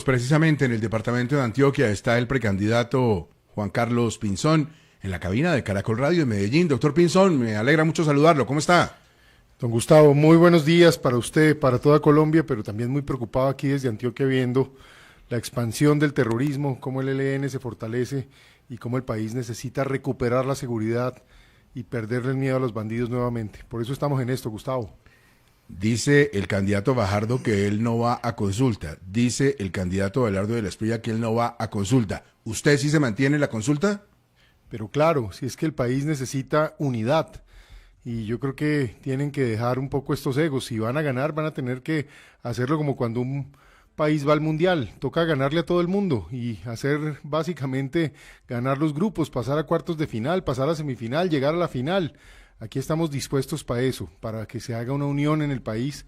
Precisamente en el departamento de Antioquia está el precandidato Juan Carlos Pinzón en la cabina de Caracol Radio de Medellín. Doctor Pinzón, me alegra mucho saludarlo. ¿Cómo está? Don Gustavo, muy buenos días para usted, para toda Colombia, pero también muy preocupado aquí desde Antioquia viendo la expansión del terrorismo, cómo el ELN se fortalece y cómo el país necesita recuperar la seguridad y perderle el miedo a los bandidos nuevamente. Por eso estamos en esto, Gustavo. Dice el candidato Fajardo que él no va a consulta. Dice el candidato Abelardo de la Espriella que él no va a consulta. ¿Usted sí se mantiene en la consulta? Pero claro, si es que el país necesita unidad. Y yo creo que tienen que dejar un poco estos egos. Si van a ganar, van a tener que hacerlo como cuando un país va al mundial. Toca ganarle a todo el mundo y hacer básicamente ganar los grupos, pasar a cuartos de final, pasar a semifinal, llegar a la final. Aquí estamos dispuestos para eso, para que se haga una unión en el país,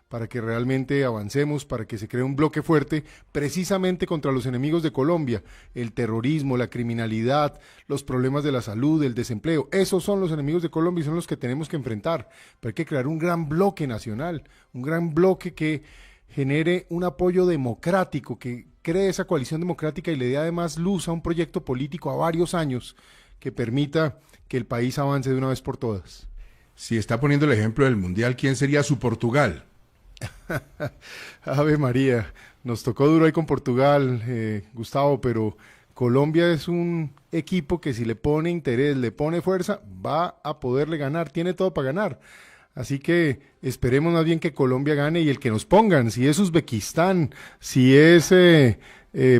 para que realmente avancemos, para que se cree un bloque fuerte, precisamente contra los enemigos de Colombia, el terrorismo, la criminalidad, los problemas de la salud, el desempleo. Esos son los enemigos de Colombia y son los que tenemos que enfrentar. Pero hay que crear un gran bloque nacional, un gran bloque que genere un apoyo democrático, que cree esa coalición democrática y le dé además luz a un proyecto político a varios años que permita que el país avance de una vez por todas. Si está poniendo el ejemplo del Mundial, ¿quién sería su Portugal? Ave María, nos tocó duro ahí con Portugal, Gustavo, pero Colombia es un equipo que si le pone interés, le pone fuerza, va a poderle ganar, tiene todo para ganar. Así que esperemos más bien que Colombia gane y el que nos pongan, si es Uzbekistán, si es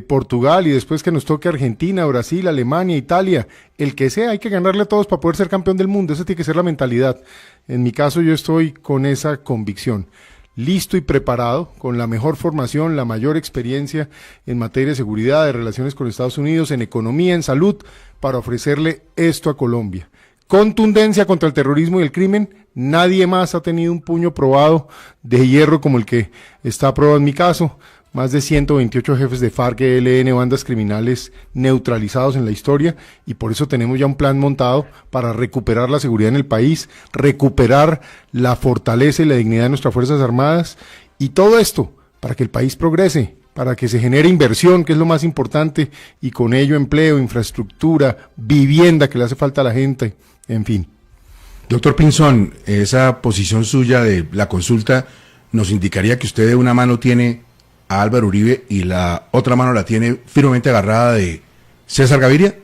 Portugal y después que nos toque Argentina, Brasil, Alemania, Italia, el que sea, hay que ganarle a todos para poder ser campeón del mundo. Esa tiene que ser la mentalidad. En mi caso yo estoy con esa convicción, listo y preparado, con la mejor formación, la mayor experiencia en materia de seguridad, de relaciones con Estados Unidos, en economía, en salud, para ofrecerle esto a Colombia. Contundencia contra el terrorismo y el crimen, nadie más ha tenido un puño probado de hierro como el que está probado en mi caso. Más de 128 jefes de FARC, ELN, bandas criminales neutralizados en la historia, y por eso tenemos ya un plan montado para recuperar la seguridad en el país, recuperar la fortaleza y la dignidad de nuestras Fuerzas Armadas, y todo esto para que el país progrese, para que se genere inversión, que es lo más importante, y con ello empleo, infraestructura, vivienda que le hace falta a la gente, en fin. Doctor Pinzón, esa posición suya de la consulta nos indicaría que usted de una mano tiene a Álvaro Uribe y la otra mano la tiene firmemente agarrada de César Gaviria.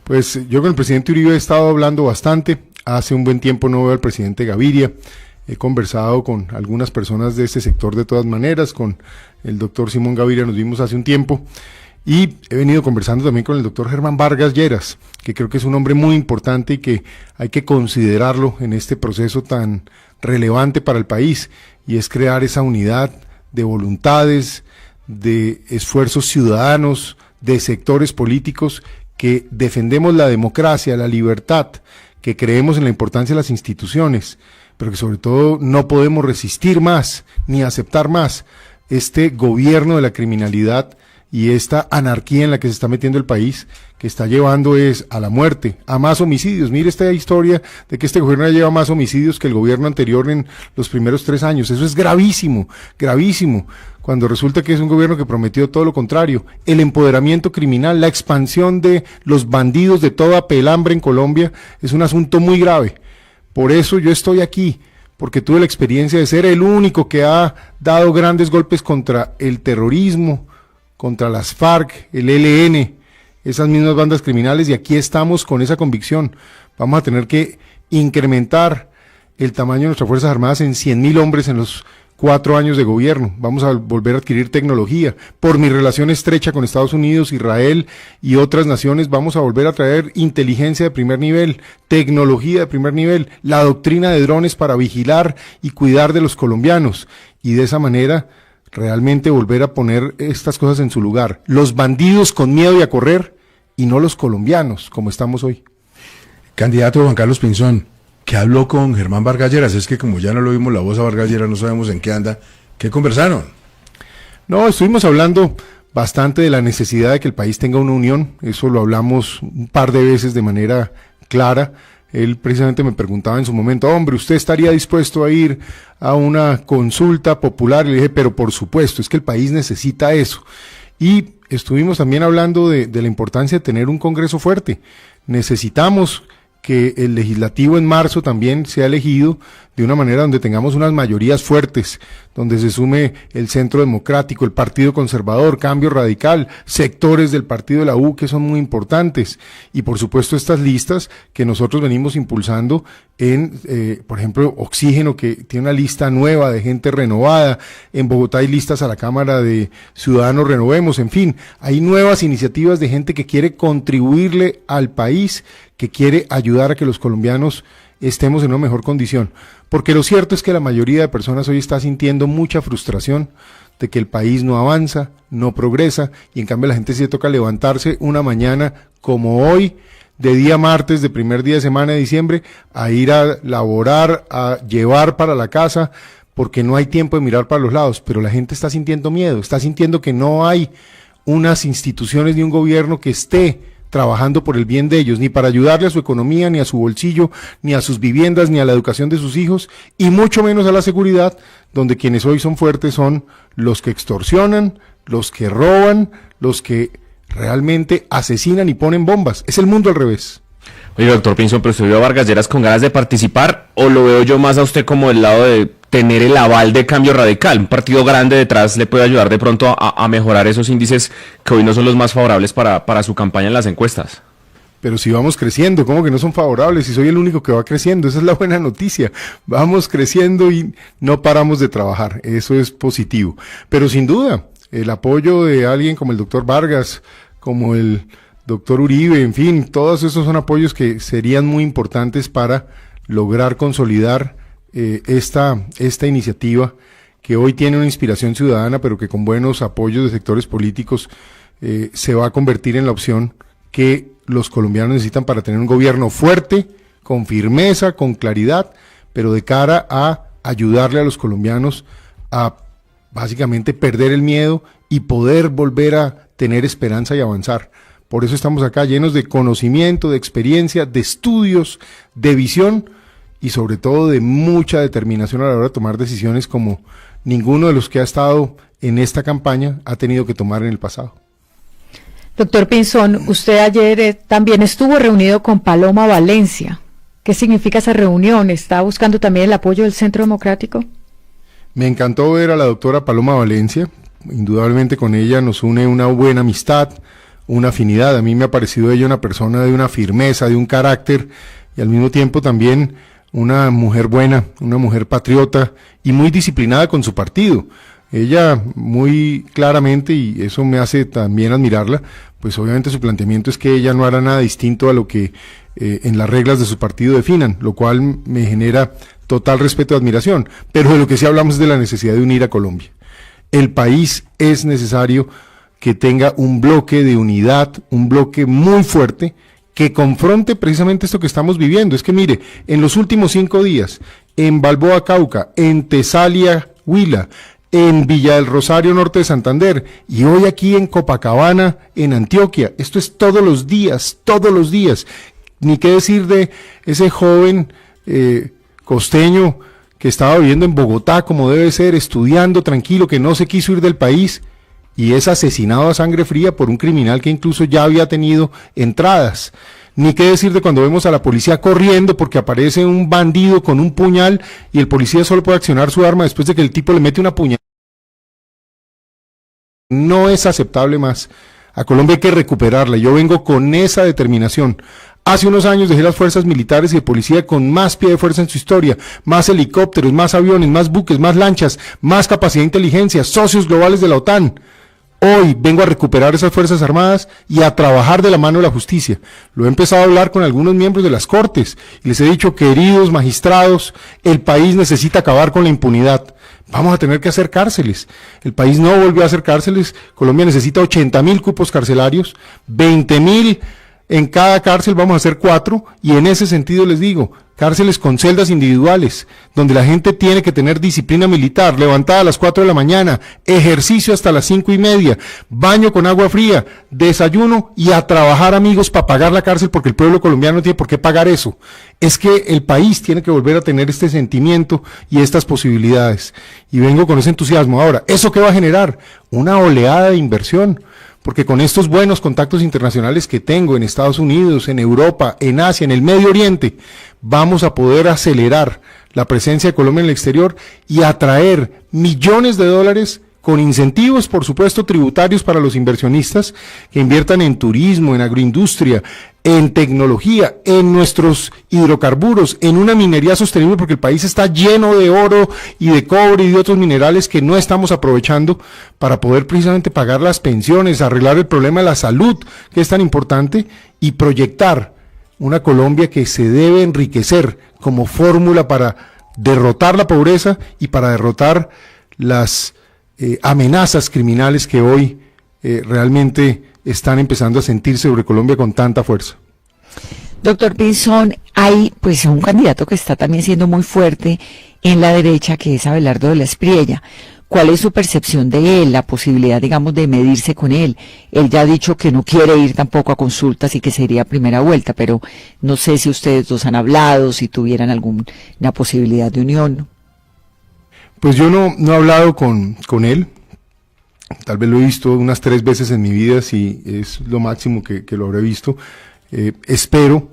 Pues yo con el presidente Uribe he estado hablando bastante. Hace un buen tiempo no veo al presidente Gaviria. He conversado con algunas personas de este sector de todas maneras, con el doctor Simón Gaviria nos vimos hace un tiempo, y he venido conversando también con el doctor Germán Vargas Lleras, que creo que es un hombre muy importante y que hay que considerarlo en este proceso tan relevante para el país, y es crear esa unidad de voluntades, de esfuerzos ciudadanos, de sectores políticos que defendemos la democracia, la libertad, que creemos en la importancia de las instituciones, pero que sobre todo no podemos resistir más ni aceptar más este gobierno de la criminalidad y esta anarquía en la que se está metiendo el país, que está llevando es a la muerte, a más homicidios. Mire esta historia de que este gobierno ya lleva más homicidios que el gobierno anterior en los primeros 3 años. Eso es gravísimo, gravísimo, cuando resulta que es un gobierno que prometió todo lo contrario. El empoderamiento criminal, la expansión de los bandidos de toda pelambre en Colombia es un asunto muy grave. Por eso yo estoy aquí, porque tuve la experiencia de ser el único que ha dado grandes golpes contra el terrorismo, contra las FARC, el ELN, esas mismas bandas criminales, y aquí estamos con esa convicción. Vamos a tener que incrementar el tamaño de nuestras Fuerzas Armadas en 100.000 hombres en los 4 años de gobierno. Vamos a volver a adquirir tecnología. Por mi relación estrecha con Estados Unidos, Israel y otras naciones, vamos a volver a traer inteligencia de primer nivel, tecnología de primer nivel, la doctrina de drones para vigilar y cuidar de los colombianos, y de esa manera realmente volver a poner estas cosas en su lugar. Los bandidos con miedo y a correr, y no los colombianos, como estamos hoy. Candidato Juan Carlos Pinzón, ¿qué habló con Germán Vargas Lleras? Es que como ya no lo vimos la voz a Vargas Lleras, no sabemos en qué anda. ¿Qué conversaron? No, estuvimos hablando bastante de la necesidad de que el país tenga una unión. Eso lo hablamos un par de veces de manera clara. Él precisamente me preguntaba en su momento, hombre, ¿usted estaría dispuesto a ir a una consulta popular? Y le dije, pero por supuesto, es que el país necesita eso. Y estuvimos también hablando de la importancia de tener un Congreso fuerte. Necesitamos que el legislativo en marzo también sea elegido de una manera donde tengamos unas mayorías fuertes, donde se sume el Centro Democrático, el Partido Conservador, Cambio Radical, sectores del partido de la U que son muy importantes, y por supuesto estas listas que nosotros venimos impulsando en, por ejemplo, Oxígeno, que tiene una lista nueva de gente renovada. En Bogotá hay listas a la Cámara de Ciudadanos Renovemos, en fin, hay nuevas iniciativas de gente que quiere contribuirle al país, que quiere ayudar a que los colombianos estemos en una mejor condición, porque lo cierto es que la mayoría de personas hoy está sintiendo mucha frustración de que el país no avanza, no progresa, y en cambio la gente sí le toca levantarse una mañana como hoy, de día martes, de primer día de semana de diciembre, a ir a laborar, a llevar para la casa, porque no hay tiempo de mirar para los lados, pero la gente está sintiendo miedo, está sintiendo que no hay unas instituciones ni un gobierno que esté trabajando por el bien de ellos, ni para ayudarle a su economía, ni a su bolsillo, ni a sus viviendas, ni a la educación de sus hijos, y mucho menos a la seguridad, donde quienes hoy son fuertes son los que extorsionan, los que roban, los que realmente asesinan y ponen bombas. Es el mundo al revés. Oye, doctor Pinzón, pero usted vio a Vargas Lleras con ganas de participar, ¿o lo veo yo más a usted como del lado de tener el aval de Cambio Radical? Un partido grande detrás le puede ayudar de pronto a mejorar esos índices que hoy no son los más favorables para su campaña en las encuestas. Pero si vamos creciendo, ¿cómo que no son favorables? Si soy el único que va creciendo, esa es la buena noticia. Vamos creciendo y no paramos de trabajar, eso es positivo. Pero sin duda, el apoyo de alguien como el doctor Vargas, como el doctor Uribe, en fin, todos esos son apoyos que serían muy importantes para lograr consolidar esta iniciativa que hoy tiene una inspiración ciudadana, pero que con buenos apoyos de sectores políticos se va a convertir en la opción que los colombianos necesitan para tener un gobierno fuerte, con firmeza, con claridad, pero de cara a ayudarle a los colombianos a básicamente perder el miedo y poder volver a tener esperanza y avanzar. Por eso estamos acá llenos de conocimiento, de experiencia, de estudios, de visión y sobre todo de mucha determinación a la hora de tomar decisiones como ninguno de los que ha estado en esta campaña ha tenido que tomar en el pasado. Doctor Pinzón, usted ayer también estuvo reunido con Paloma Valencia. ¿Qué significa esa reunión? ¿Está buscando también el apoyo del Centro Democrático? Me encantó ver a la doctora Paloma Valencia. Indudablemente con ella nos une una buena amistad, una afinidad. A mí me ha parecido ella una persona de una firmeza, de un carácter y al mismo tiempo también una mujer buena, una mujer patriota y muy disciplinada con su partido. Ella muy claramente, y eso me hace también admirarla, pues obviamente su planteamiento es que ella no hará nada distinto a lo que en las reglas de su partido definan, lo cual me genera total respeto y admiración, pero de lo que sí hablamos es de la necesidad de unir a Colombia. El país es necesario que tenga un bloque de unidad, un bloque muy fuerte, que confronte precisamente esto que estamos viviendo. Es que mire, en los últimos 5 días, en Balboa, Cauca, en Tesalia, Huila, en Villa del Rosario, norte de Santander, y hoy aquí en Copacabana, en Antioquia, esto es todos los días, ni qué decir de ese joven costeño que estaba viviendo en Bogotá como debe ser, estudiando tranquilo, que no se quiso ir del país, y es asesinado a sangre fría por un criminal que incluso ya había tenido entradas. Ni qué decir de cuando vemos a la policía corriendo porque aparece un bandido con un puñal y el policía solo puede accionar su arma después de que el tipo le mete una puñalada. No es aceptable más. A Colombia hay que recuperarla. Yo vengo con esa determinación. Hace unos años dejé las fuerzas militares y de policía con más pie de fuerza en su historia, más helicópteros, más aviones, más buques, más lanchas, más capacidad de inteligencia, socios globales de la OTAN. Hoy vengo a recuperar esas Fuerzas Armadas y a trabajar de la mano de la justicia. Lo he empezado a hablar con algunos miembros de las Cortes y les he dicho, queridos magistrados, el país necesita acabar con la impunidad. Vamos a tener que hacer cárceles. El país no volvió a hacer cárceles. Colombia necesita 80.000 cupos carcelarios, 20.000 en cada cárcel vamos a hacer 4, y en ese sentido les digo, cárceles con celdas individuales, donde la gente tiene que tener disciplina militar, levantada a las 4 de la mañana, ejercicio hasta las 5:30, baño con agua fría, desayuno y a trabajar, amigos, para pagar la cárcel, porque el pueblo colombiano no tiene por qué pagar eso. Es que el país tiene que volver a tener este sentimiento y estas posibilidades. Y vengo con ese entusiasmo. Ahora, ¿eso qué va a generar? Una oleada de inversión. Porque con estos buenos contactos internacionales que tengo en Estados Unidos, en Europa, en Asia, en el Medio Oriente, vamos a poder acelerar la presencia de Colombia en el exterior y atraer millones de dólares con incentivos, por supuesto, tributarios para los inversionistas que inviertan en turismo, en agroindustria, en tecnología, en nuestros hidrocarburos, en una minería sostenible, porque el país está lleno de oro y de cobre y de otros minerales que no estamos aprovechando para poder precisamente pagar las pensiones, arreglar el problema de la salud, que es tan importante, y proyectar una Colombia que se debe enriquecer como fórmula para derrotar la pobreza y para derrotar las amenazas criminales que hoy realmente están empezando a sentirse sobre Colombia con tanta fuerza. Doctor Pinzón, hay pues un candidato que está también siendo muy fuerte en la derecha, que es Abelardo de la Espriella. ¿Cuál es su percepción de él, la posibilidad, digamos, de medirse con él? Él ya ha dicho que no quiere ir tampoco a consultas y que sería primera vuelta, pero no sé si ustedes dos han hablado, si tuvieran alguna posibilidad de unión. Pues yo no he hablado con él, tal vez lo he visto unas 3 veces en mi vida, si es lo máximo que lo habré visto. Espero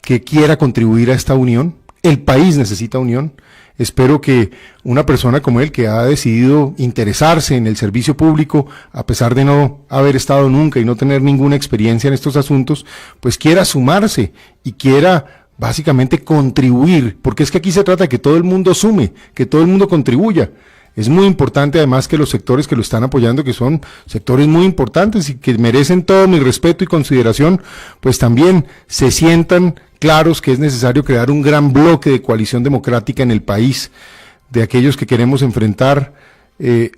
que quiera contribuir a esta unión, el país necesita unión, espero que una persona como él, que ha decidido interesarse en el servicio público, a pesar de no haber estado nunca y no tener ninguna experiencia en estos asuntos, pues quiera sumarse y quiera básicamente contribuir, porque es que aquí se trata de que todo el mundo sume, que todo el mundo contribuya. Es muy importante además que los sectores que lo están apoyando, que son sectores muy importantes y que merecen todo mi respeto y consideración, pues también se sientan claros que es necesario crear un gran bloque de coalición democrática en el país, de aquellos que queremos enfrentar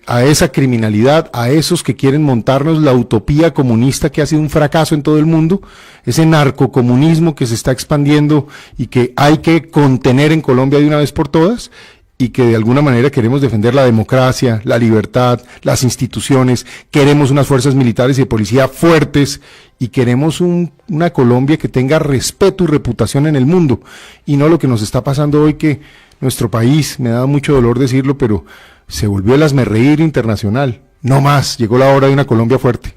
a esa criminalidad, a esos que quieren montarnos la utopía comunista que ha sido un fracaso en todo el mundo, ese narcocomunismo que se está expandiendo y que hay que contener en Colombia de una vez por todas, y que de alguna manera queremos defender la democracia, la libertad, las instituciones, queremos unas fuerzas militares y de policía fuertes, y queremos una Colombia que tenga respeto y reputación en el mundo, y no lo que nos está pasando hoy, que nuestro país, me da mucho dolor decirlo, pero se volvió el hazmerreír internacional. No más, llegó la hora de una Colombia fuerte.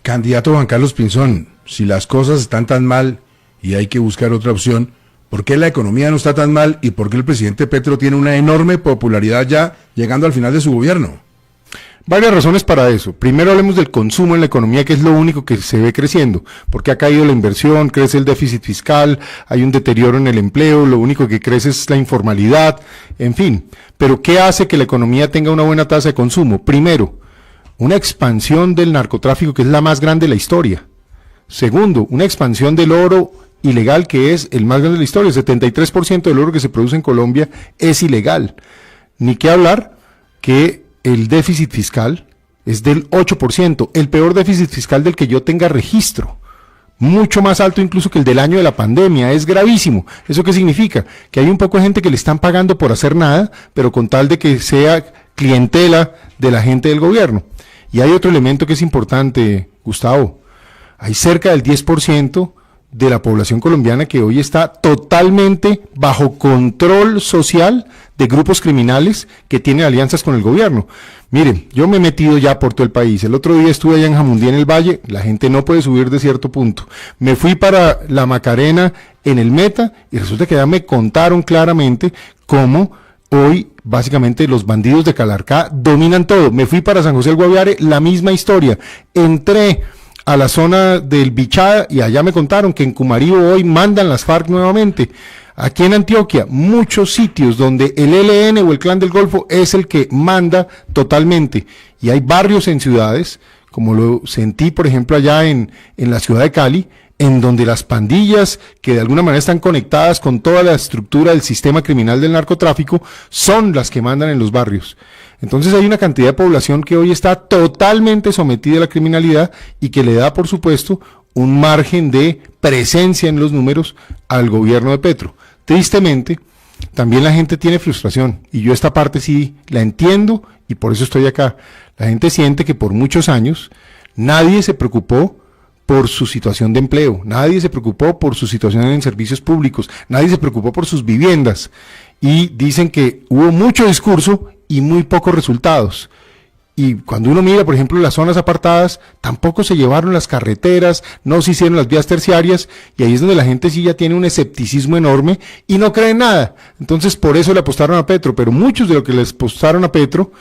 Candidato Juan Carlos Pinzón, si las cosas están tan mal y hay que buscar otra opción, ¿por qué la economía no está tan mal y por qué el presidente Petro tiene una enorme popularidad ya llegando al final de su gobierno? Varias razones para eso. Primero hablemos del consumo en la economía, que es lo único que se ve creciendo, porque ha caído la inversión, crece el déficit fiscal, hay un deterioro en el empleo, lo único que crece es la informalidad, en fin. Pero ¿qué hace que la economía tenga una buena tasa de consumo? Primero, una expansión del narcotráfico, que es la más grande de la historia. Segundo, una expansión del oro ilegal, que es el más grande de la historia. El 73% del oro que se produce en Colombia es ilegal. Ni qué hablar que el déficit fiscal es del 8%, el peor déficit fiscal del que yo tenga registro, mucho más alto incluso que el del año de la pandemia, es gravísimo. ¿Eso qué significa? Que hay un poco de gente que le están pagando por hacer nada, pero con tal de que sea clientela de la gente del gobierno. Y hay otro elemento que es importante, Gustavo, hay cerca del 10% de la población colombiana que hoy está totalmente bajo control social de grupos criminales que tienen alianzas con el gobierno. Miren, yo me he metido ya por todo el país. El otro día estuve allá en Jamundí, en el Valle, la gente no puede subir de cierto punto. Me fui para la Macarena, en el Meta, y resulta que ya me contaron claramente cómo hoy básicamente los bandidos de Calarcá dominan todo. Me fui para San José del Guaviare, la misma historia. Entré a la zona del Bichada y allá me contaron que en Cumarío hoy mandan las FARC nuevamente. Aquí en Antioquia, muchos sitios donde el ELN o el Clan del Golfo es el que manda totalmente. Y hay barrios en ciudades, como lo sentí por ejemplo allá en la ciudad de Cali, en donde las pandillas, que de alguna manera están conectadas con toda la estructura del sistema criminal del narcotráfico, son las que mandan en los barrios. Entonces hay una cantidad de población que hoy está totalmente sometida a la criminalidad y que le da, por supuesto, un margen de presencia en los números al gobierno de Petro. Tristemente, también la gente tiene frustración, y yo esta parte sí la entiendo, y por eso estoy acá. La gente siente que por muchos años nadie se preocupó por su situación de empleo, nadie se preocupó por su situación en servicios públicos, nadie se preocupó por sus viviendas, y dicen que hubo mucho discurso y muy pocos resultados. Y cuando uno mira, por ejemplo, las zonas apartadas, tampoco se llevaron las carreteras, no se hicieron las vías terciarias, y ahí es donde la gente sí ya tiene un escepticismo enorme y no cree en nada. Entonces, por eso le apostaron a Petro, pero muchos de los que les apostaron a Petro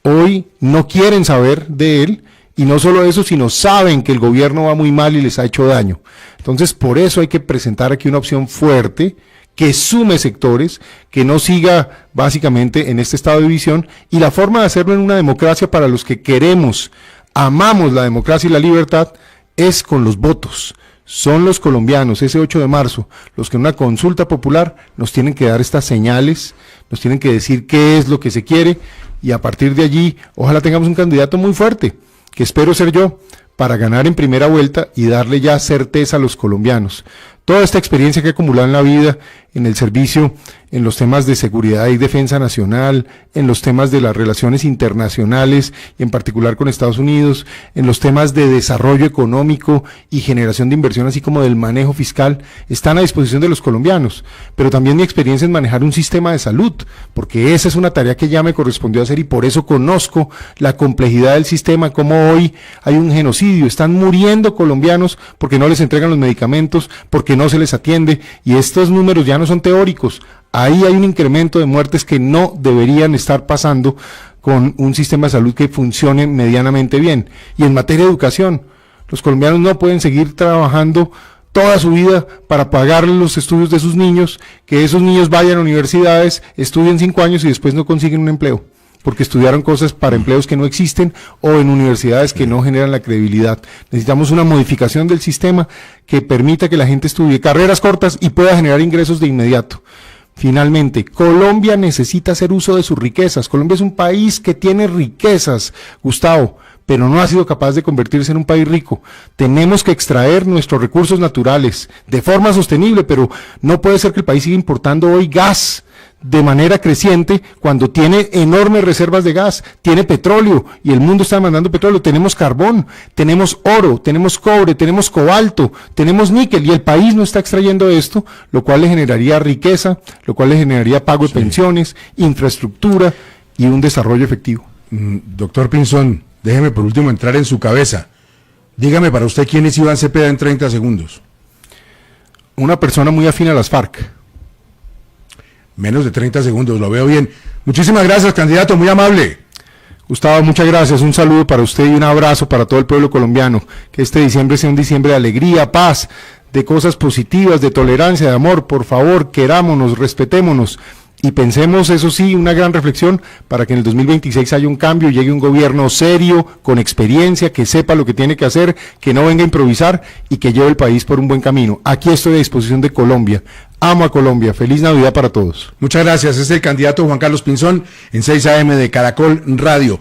hoy no quieren saber de él, y no solo eso, sino saben que el gobierno va muy mal y les ha hecho daño. Entonces, por eso hay que presentar aquí una opción fuerte, que sume sectores, que no siga básicamente en este estado de división, y la forma de hacerlo en una democracia para los que queremos, amamos la democracia y la libertad, es con los votos. Son los colombianos, ese 8 de marzo, los que en una consulta popular nos tienen que dar estas señales, nos tienen que decir qué es lo que se quiere, y a partir de allí, ojalá tengamos un candidato muy fuerte, que espero ser yo, para ganar en primera vuelta y darle ya certeza a los colombianos. Toda esta experiencia que he acumulado en la vida, en el servicio, en los temas de seguridad y defensa nacional, en los temas de las relaciones internacionales, y en particular con Estados Unidos, en los temas de desarrollo económico y generación de inversión, así como del manejo fiscal, están a disposición de los colombianos. Pero también mi experiencia en manejar un sistema de salud, porque esa es una tarea que ya me correspondió hacer, y por eso conozco la complejidad del sistema, como hoy hay un genocidio, están muriendo colombianos porque no les entregan los medicamentos, porque no se les atiende, y estos números ya no son teóricos. Ahí hay un incremento de muertes que no deberían estar pasando con un sistema de salud que funcione medianamente bien. Y en materia de educación, los colombianos no pueden seguir trabajando toda su vida para pagar los estudios de sus niños, que esos niños vayan a universidades, estudien 5 años y después no consiguen un empleo, porque estudiaron cosas para empleos que no existen o en universidades que no generan la credibilidad. Necesitamos una modificación del sistema que permita que la gente estudie carreras cortas y pueda generar ingresos de inmediato. Finalmente, Colombia necesita hacer uso de sus riquezas. Colombia es un país que tiene riquezas, Gustavo, pero no ha sido capaz de convertirse en un país rico. Tenemos que extraer nuestros recursos naturales de forma sostenible, pero no puede ser que el país siga importando hoy gas de manera creciente cuando tiene enormes reservas de gas, tiene petróleo y el mundo está demandando petróleo, tenemos carbón, tenemos oro, tenemos cobre, tenemos cobalto, tenemos níquel, y el país no está extrayendo esto, lo cual le generaría riqueza, lo cual le generaría pago de pensiones, infraestructura y un desarrollo efectivo. Doctor Pinzón, déjeme por último entrar en su cabeza. Dígame para usted quién es Iván Cepeda en 30 segundos. Una persona muy afín a las FARC. Menos de 30 segundos, lo veo bien. Muchísimas gracias, candidato, muy amable. Gustavo, muchas gracias, un saludo para usted y un abrazo para todo el pueblo colombiano. Que este diciembre sea un diciembre de alegría, paz, de cosas positivas, de tolerancia, de amor. Por favor, querámonos, respetémonos y pensemos, eso sí, una gran reflexión para que en el 2026 haya un cambio, llegue un gobierno serio, con experiencia, que sepa lo que tiene que hacer, que no venga a improvisar y que lleve el país por un buen camino. Aquí estoy a disposición de Colombia. Amo a Colombia. Feliz Navidad para todos. Muchas gracias. Es el candidato Juan Carlos Pinzón en 6 AM de Caracol Radio.